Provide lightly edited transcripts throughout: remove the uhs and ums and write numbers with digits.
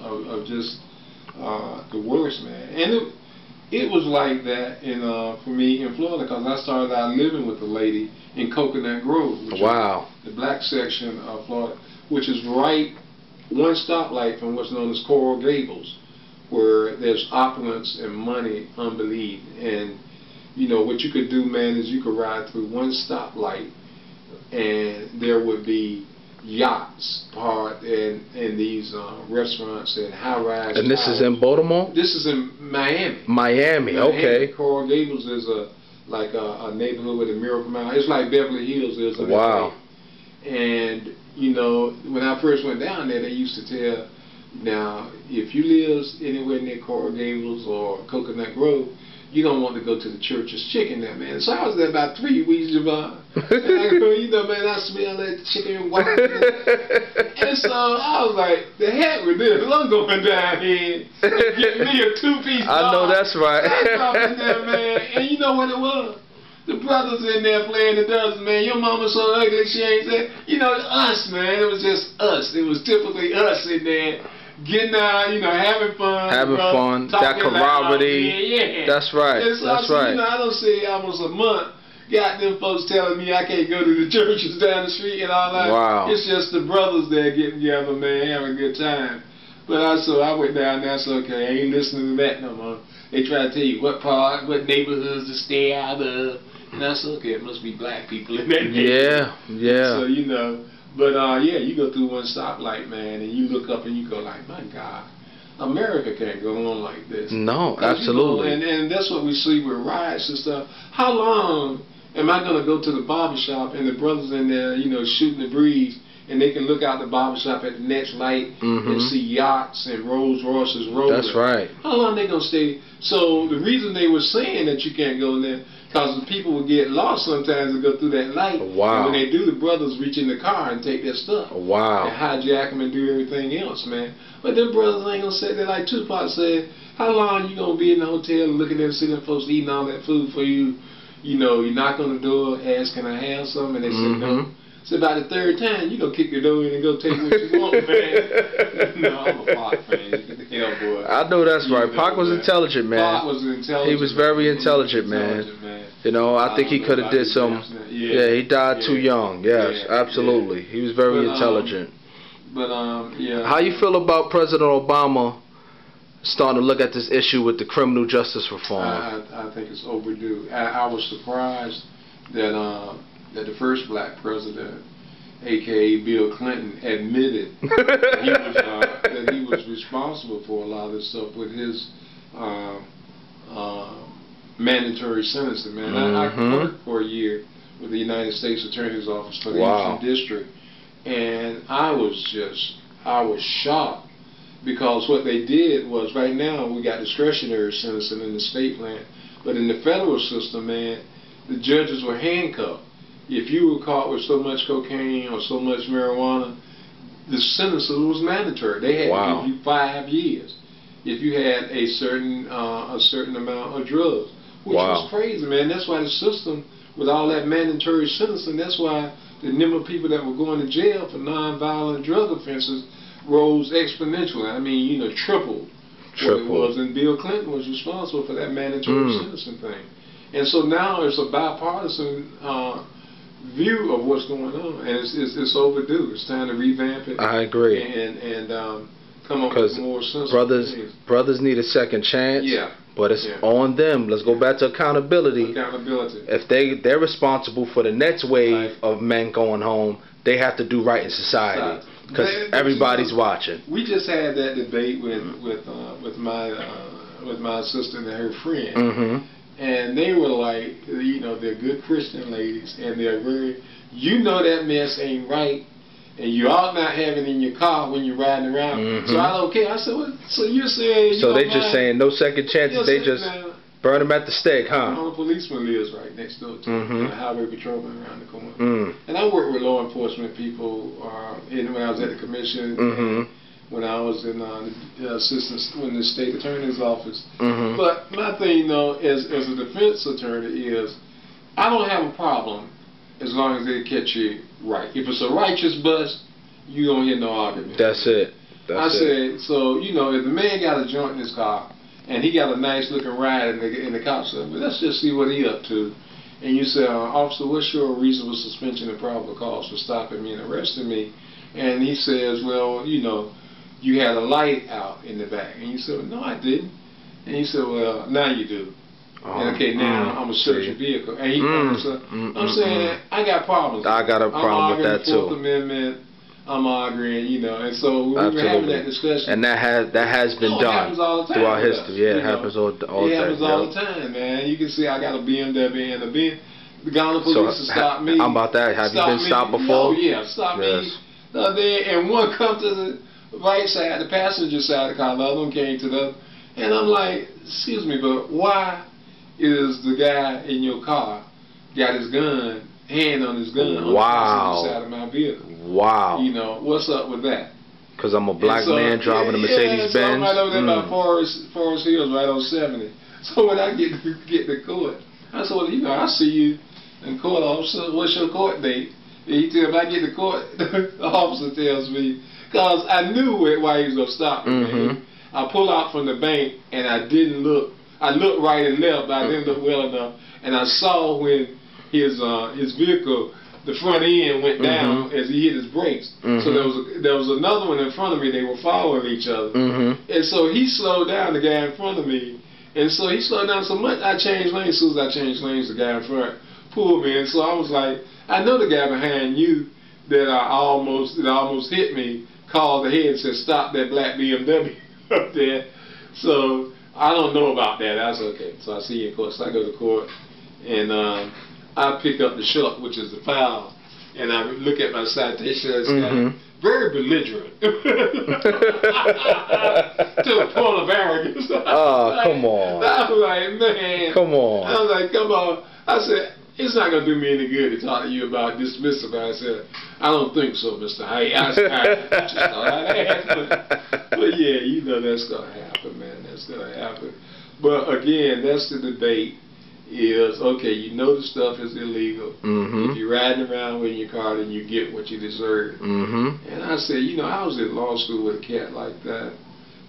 of just the worst, man. And it was like that for me in Florida, because I started out living with a lady in Coconut Grove, which wow, is the black section of Florida, which is right one stoplight from what's known as Coral Gables, where there's opulence and money unbelief. And you know what you could do, man, is you could ride through one stoplight and there would be yachts parked in these restaurants and high-rise. And this is in Baltimore? This is in Miami. Miami, okay. Coral Gables is like a neighborhood with a Miracle Mile. It's like Beverly Hills is. Wow. And you know, when I first went down there, they used to tell, now if you live anywhere near Coral Gables or Coconut Grove, you don't want to go to the Church's Chicken there, man. So I was there about 3 weeks, Javon. And I go, you know, man, I smell that chicken white. And so I was like, the heck with this. I'm going down here and get me a two-piece dog. I know that's right. I dropped in there, man. And you know what it was? The brothers in there playing the dozens, man. Your mama's so ugly, she ain't there. You know, us, man. It was just us. It was typically us in there. Getting out, you know, having fun. Having fun. That camaraderie. Yeah. That's right. That's right. You know, I don't see almost a month. Got them folks telling me I can't go to the churches down the street and all that. Wow. It's just the brothers there getting together, man, having a good time. But I went down there. I said, okay, I ain't listening to that no more. They try to tell you what part, what neighborhoods to stay out of. And I said, okay, it must be black people in that neighborhood. Yeah, yeah. So, you know. But yeah, you go through one stoplight, man, and you look up and you go like, my God, America can't go on like this. No, absolutely. And that's what we see with riots and stuff. How long am I going to go to the barbershop and the brothers in there, you know, shooting the breeze, and they can look out the barbershop at the next light and see yachts and Rolls Royces rolling? That's right. How long they going to stay? So the reason they were saying that you can't go in there, because the people will get lost sometimes and go through that light. Wow. And when they do, the brothers reach in the car and take their stuff. Wow. And hijack them and do everything else, man. But them brothers ain't going to sit there like Tupac said. How long you going to be in the hotel and looking at them, see them folks eating all that food for you? You know, you knock on the door, ask, can I have some? And they say no. So about the third time, you gonna kick the door in and go take what you want, man. No, I'm a Pac fan. Hell, boy. I know that's right. Pac was intelligent, man. Pac was intelligent. He was very intelligent, man. You know, I think he could have did some. Yeah, he died too young. Yes, absolutely. He was very intelligent. Yeah. How you feel about President Obama starting to look at this issue with the criminal justice reform? I think it's overdue. I was surprised that that the first black president, a.k.a. Bill Clinton, admitted that he was responsible for a lot of this stuff with his mandatory sentencing. Man, I worked for a year with the United States Attorney's Office for the Eastern District, and I was shocked, because what they did was, right now we got discretionary sentencing in the state land, but in the federal system, man, the judges were handcuffed. If you were caught with so much cocaine or so much marijuana, the sentence was mandatory. They had to give you 5 years if you had a certain amount of drugs, which was crazy, man. That's why the system, with all that mandatory sentencing, that's why the number of people that were going to jail for nonviolent drug offenses rose exponentially. I mean, you know, tripled what it was. And Bill Clinton was responsible for that mandatory sentencing thing. And so now it's a bipartisan view of what's going on, and it's overdue. It's time to revamp it. I agree. And come up with more sensible things. Brothers need a second chance. Yeah. But it's on them. Let's go back to accountability. If they're responsible for the next wave of men going home, they have to do right in society, because everybody's watching. We just had that debate with my sister and her friend. And they were like, you know, they're good Christian ladies, and they're very, you know, that mess ain't right, and you ought not have it in your car when you're riding around. So I don't care. I said, well, so you're saying you so don't they just saying no second chances. They just burn them at the stake, huh? A policeman lives right next door to a highway patrolman around the corner. And I work with law enforcement people. When I was at the commission. When I was in the state attorney's office. But my thing, though, as a defense attorney is, I don't have a problem as long as they catch you right. If it's a righteous bust, you don't hear no argument. That's it. I said, so, you know, if the man got a joint in his car, and he got a nice looking ride, and the cop said, well, let's just see what he up to. And you said, officer, what's your reasonable suspension and probable cause for stopping me and arresting me? And he says, well, you know, you had a light out in the back. And you said, well, no, I didn't. And he said, well, now you do. And okay, now I'm going to search your vehicle. And he I'm saying, I got problems. I got a problem with that too. Fourth Amendment. I'm arguing, you know, and so we were having that discussion. And that has been done throughout history. Yeah, it happens all the time. It happens all the time, man. You can see I got a BMW and the guy on the police stopped me. I'm about that. Have you been stopped before? Oh yeah, stopped me the other day, and one come to the right side, the passenger side of the car, the other one came to the, and I'm like, excuse me, but why is the guy in your car got his hand on his gun on the passenger side of my vehicle? Wow. You know, what's up with that? Because I'm a black man driving a Mercedes Benz. I'm right over there by Forest Hills, right on 70. So when I get to court, I said, well, you know, I see you in court, officer. What's your court date? And he tells me, I get to court, the officer tells me, because I knew why he was going to stop me. I pull out from the bank, and I didn't look. I looked right and left, but I didn't look well enough. And I saw when his vehicle, the front end went down as he hit his brakes. So there was another one in front of me. They were following each other. And so he slowed down, the guy in front of me. And so he slowed down so much, I changed lanes. As soon as I changed lanes, the guy in front pulled me. And so I was like, I know the guy behind you that almost hit me called ahead and said, stop that black BMW up there. So I don't know about that. That's okay. So I see you in court. So I go to court, and I pick up the shuck, which is the file, and I look at my citation. It's very belligerent to the point of arrogance. Oh, come on. I was like, man. Come on. I was like, come on. I said, it's not going to do me any good to talk to you about dismissal. I said, I don't think so, Mr. Hyde. I just thought I'd ask. But yeah, you know that's going to happen, man. That's going to happen. But again, that's the debate. Is okay, you know the stuff is illegal. If you're riding around with your car, then you get what you deserve. And I said, you know, I was in law school with a cat like that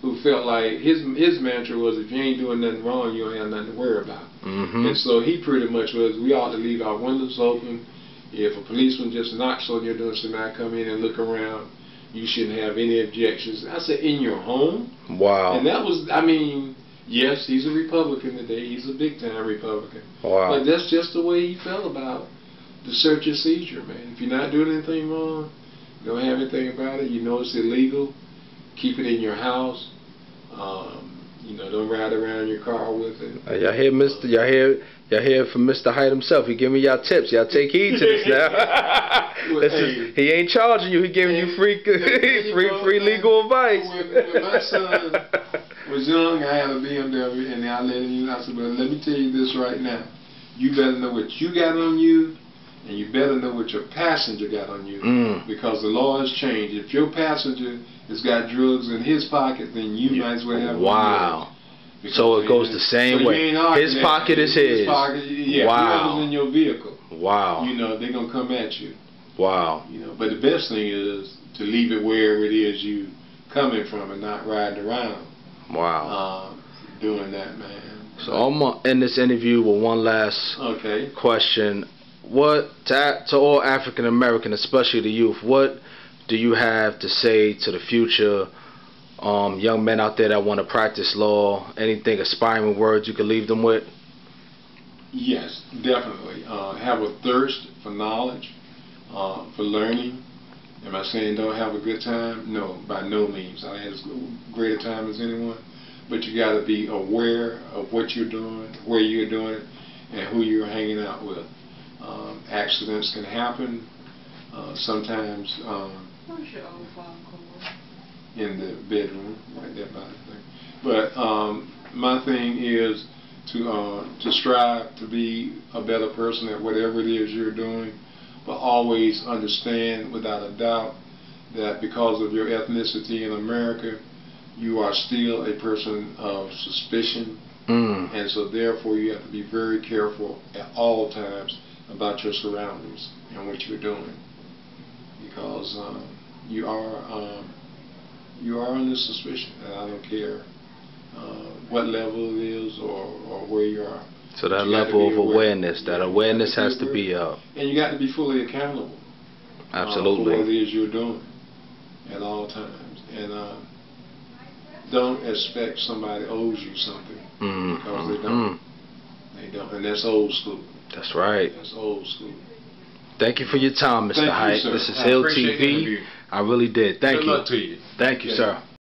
who felt like his mantra was, if you ain't doing nothing wrong, you don't have nothing to worry about. And so he pretty much was, we ought to leave our windows open. If a policeman just knocks on your door and says, "I come in and look around," you shouldn't have any objections. I said, in your home? Wow. And that was, I mean, yes, he's a Republican today. He's a big-time Republican. Wow. But that's just the way he felt about the search and seizure, man. If you're not doing anything wrong, you don't have anything about it, you know it's illegal, keep it in your house. You know, don't ride around your car with it. Y'all hear, Mr. Y'all hear from Mr. Hyde himself. He giving y'all tips. Y'all take heed to this now. He ain't charging you. He giving you free legal advice. When my son was young, I had a BMW, and I let him use. I said, "Well, let me tell you this right now. You better know what you got on you, and you better know what your passenger got on you, because the law has changed. If your passenger has got drugs in his pocket, then you might as well have." Wow. So it goes the same way. His pocket is his. Yeah, whoever's in your vehicle. Wow. You know, they're gonna come at you. Wow. You know, but the best thing is to leave it wherever it is you coming from and not riding around. Wow. Doing that, man. So I'm gonna end this interview with one last question. What to all African American, especially the youth, what do you have to say to the future young men out there that want to practice law? Anything, aspiring words you could leave them with? Yes, definitely. Have a thirst for knowledge, for learning. Am I saying don't have a good time? No, by no means. I had as great a time as anyone. But you got to be aware of what you're doing, where you're doing it, and who you're hanging out with. Accidents can happen. Sometimes in the bedroom, right there by the thing. But my thing is to strive to be a better person at whatever it is you're doing, but always understand without a doubt that because of your ethnicity in America, you are still a person of suspicion, and so therefore you have to be very careful at all times about your surroundings and what you're doing, because you are you are under suspicion, and I don't care what level it is or where you are. So that level of awareness, that awareness has to be up. And you got to be fully accountable. Absolutely. For what it is you're doing at all times. And don't expect somebody owes you something, because they don't. They don't. And that's old school. That's right. That's old school. Thank you for your time, Mr. Height. This is Hill TV. I really did. Thank you. Good luck to you. Thank you, sir.